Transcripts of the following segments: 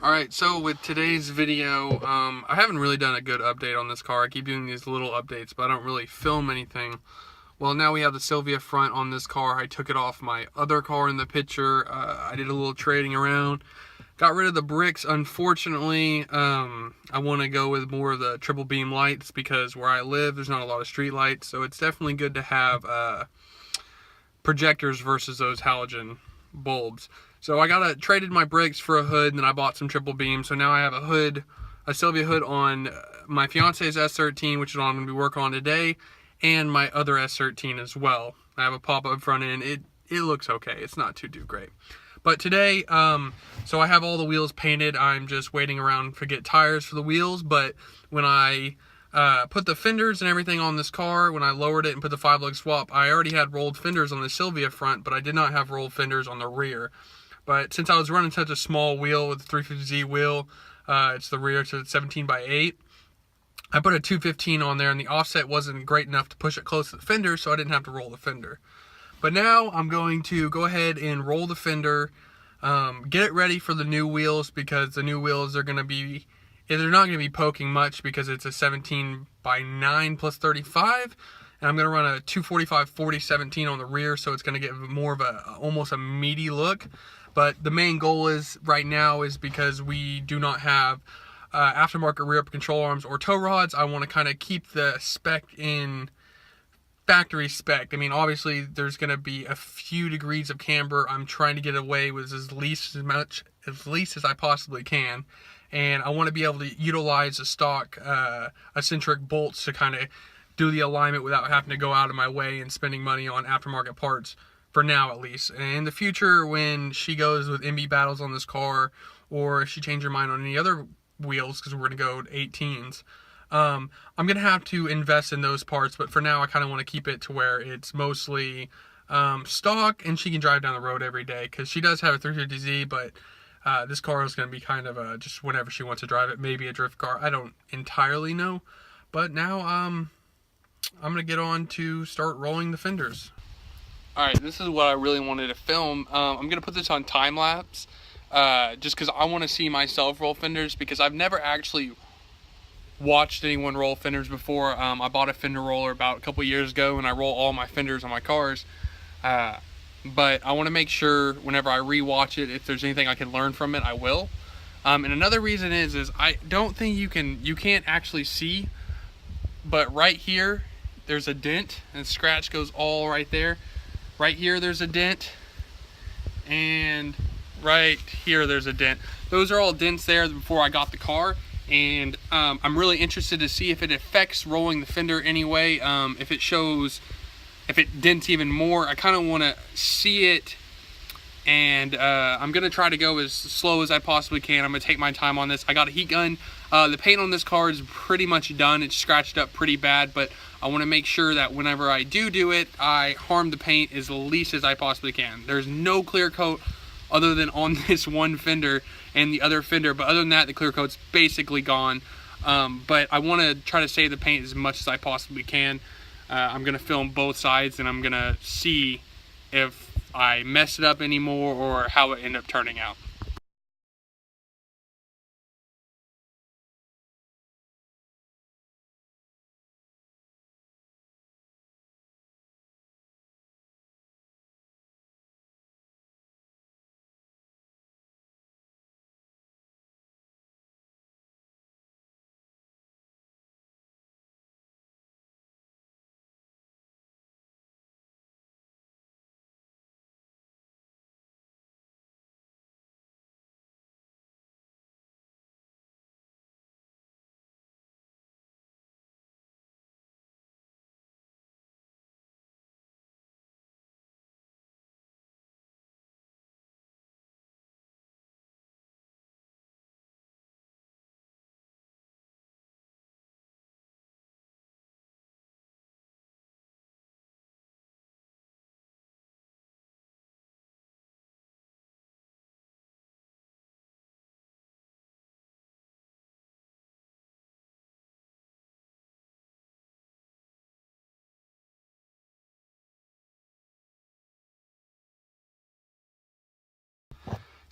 Alright, so with today's video, I haven't really done a good update on this car. I keep doing these little updates, but I don't really film anything. Well, now we have the Sylvia front on this car. I took it off my other car in the picture. I did a little trading around. Got rid of the bricks, unfortunately. I want to go with more of the triple beam lights because where I live, there's not a lot of street lights. So it's definitely good to have projectors versus those halogen bulbs. So I traded my brakes for a hood, and then I bought some triple beams. So now I have a hood, a Sylvia hood on my fiance's S13, which is what I'm going to be working on today, and my other S13 as well. I have a pop-up front end. It looks okay. It's not too great. But today, so I have all the wheels painted. I'm just waiting around to get tires for the wheels. But when I put the fenders and everything on this car, when I lowered it and put the 5-lug swap, I already had rolled fenders on the Sylvia front, but I did not have rolled fenders on the rear. But since I was running such a small wheel with the 350Z wheel, it's the rear, so it's 17 by 8. I put a 215 on there, and the offset wasn't great enough to push it close to the fender, so I didn't have to roll the fender. But now I'm going to go ahead and roll the fender, get it ready for the new wheels, because the new wheels are going to be, they're not going to be poking much because it's a 17 by 9 plus 35. And I'm going to run a 245/40/17 on the rear, so it's going to get more of almost a meaty look. But the main goal is right now is because we do not have aftermarket rear control arms or tow rods, I want to kind of keep the spec in factory spec. I mean, obviously there's going to be a few degrees of camber. I'm trying to get away with as least as I possibly can. And I want to be able to utilize the stock eccentric bolts to kind of do the alignment without having to go out of my way and spending money on aftermarket parts, for now at least. And in the future, when she goes with MB battles on this car, or if she changes her mind on any other wheels, because we're going to go 18s, I'm going to have to invest in those parts. But for now, I kind of want to keep it to where it's mostly stock, and she can drive down the road every day, because she does have a 350Z, but this car is going to be kind of just whenever she wants to drive it, maybe a drift car. I don't entirely know. But now I'm going to get on to start rolling the fenders. Alright, this is what I really wanted to film. I'm going to put this on time-lapse just because I want to see myself roll fenders, because I've never actually watched anyone roll fenders before. I bought a fender roller about a couple years ago, and I roll all my fenders on my cars. But I want to make sure whenever I re-watch it, if there's anything I can learn from it, I will. And another reason is I don't think you can't actually see, but right here there's a dent, and the scratch goes all right there. Right here there's a dent, and right here there's a dent. Those are all dents there before I got the car, and I'm really interested to see if it affects rolling the fender anyway. If it dents even more, I kind of want to see it. And I'm going to try to go as slow as I possibly can. I'm going to take my time on this. I got a heat gun. The paint on this car is pretty much done. It's scratched up pretty bad, but I want to make sure that whenever I do it, I harm the paint as least as I possibly can. There's no clear coat other than on this one fender and the other fender, but other than that, the clear coat's basically gone. But I want to try to save the paint as much as I possibly can. I'm going to film both sides, and I'm going to see if I mess it up anymore or how it ended up turning out.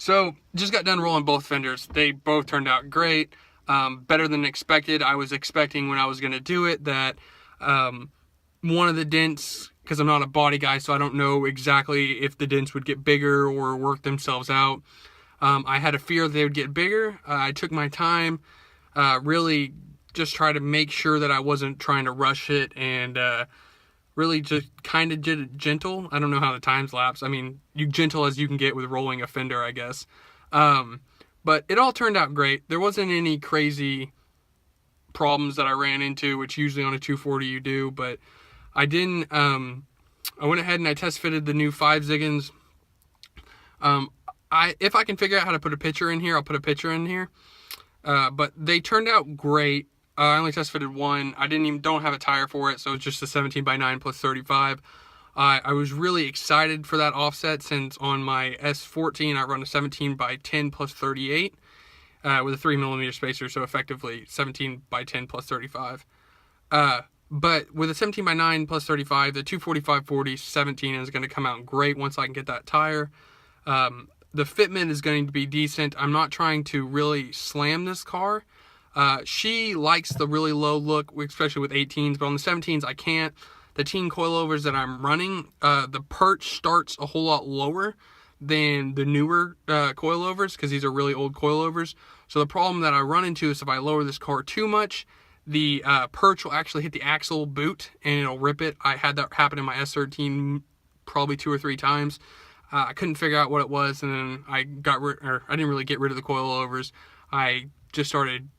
So, just got done rolling both fenders. They both turned out great. Better than expected. I was expecting when I was going to do it that one of the dents, because I'm not a body guy, so I don't know exactly if the dents would get bigger or work themselves out. I had a fear they would get bigger. I took my time, really just try to make sure that I wasn't trying to rush it, and really just kind of gentle. I don't know how the time's lapse. I mean, you gentle as you can get with rolling a fender, I guess. But it all turned out great. There wasn't any crazy problems that I ran into, which usually on a 240 you do, but I didn't. I went ahead and I test fitted the new 5 Ziggins. If I can figure out how to put a picture in here, I'll put a picture in here. But they turned out great. I only test fitted one. I don't have a tire for it, so it's just a 17x9 plus 35. I was really excited for that offset since on my S13 I run a 17x10 plus 38 with a 3mm spacer, so effectively 17x10 plus 35. But with a 17x9 plus 35, the 245/40 17 is going to come out great once I can get that tire. The fitment is going to be decent. I'm not trying to really slam this car. She likes the really low look, especially with 18s, but on the 17s I can't. The teen coilovers that I'm running, the perch starts a whole lot lower than the newer coilovers, because these are really old coilovers. So the problem that I run into is if I lower this car too much, the perch will actually hit the axle boot and it'll rip it. I had that happen in my S13 probably 2 or 3 times. I couldn't figure out what it was, and then I didn't really get rid of the coilovers. I just started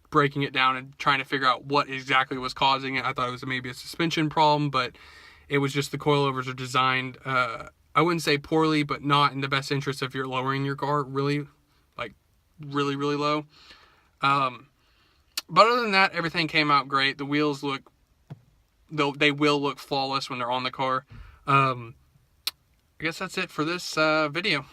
breaking it down and trying to figure out what exactly was causing it. I thought it was maybe a suspension problem, but it was just the coilovers are designed, I wouldn't say poorly, but not in the best interest if you're lowering your car really low. But other than that, everything came out great. The wheels they will look flawless when they're on the car. I guess that's it for this video.